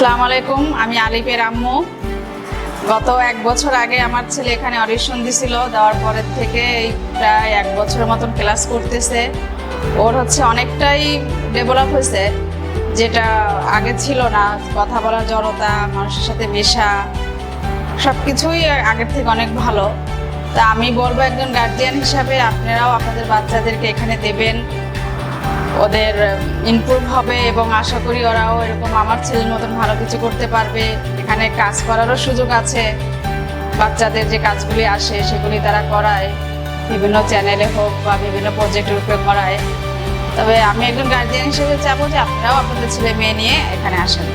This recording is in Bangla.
আসসালামু আলাইকুম, আমি আলিফের আম্মু। গত 1 বছর আগে আমার ছেলে এখানে অডিশন দিছিল, দেওয়ার পরের থেকে এই প্রায় 1 বছরের মতন ক্লাস করতেছে। ওর অনেকটাই ডেভেলপ হয়েছে, যেটা আগে ছিল না। কথা বলার জড়তা, মানুষের সাথে মেশা, সব কিছুই আগের থেকে অনেক ভালো। তা আমি বলবো, একজন গার্জিয়ান হিসাবে আপনারাও আপনাদের বাচ্চাদেরকে এখানে দেবেন, ওদের ইমপ্রুভ হবে এবং আশা করি ওরাও এরকম আমার ছেলের মতন ভালো কিছু করতে পারবে। এখানে কাজ করারও সুযোগ আছে, বাচ্চাদের যে কাজগুলি আসে সেগুলি তারা করায়, বিভিন্ন চ্যানেলে হোক বা বিভিন্ন প্রজেক্টের উপরে করায়। তবে আমি একজন গার্জিয়ান হিসেবে চাবো যে আপনারাও আপনাদের ছেলে মেয়ে নিয়ে এখানে আসেন।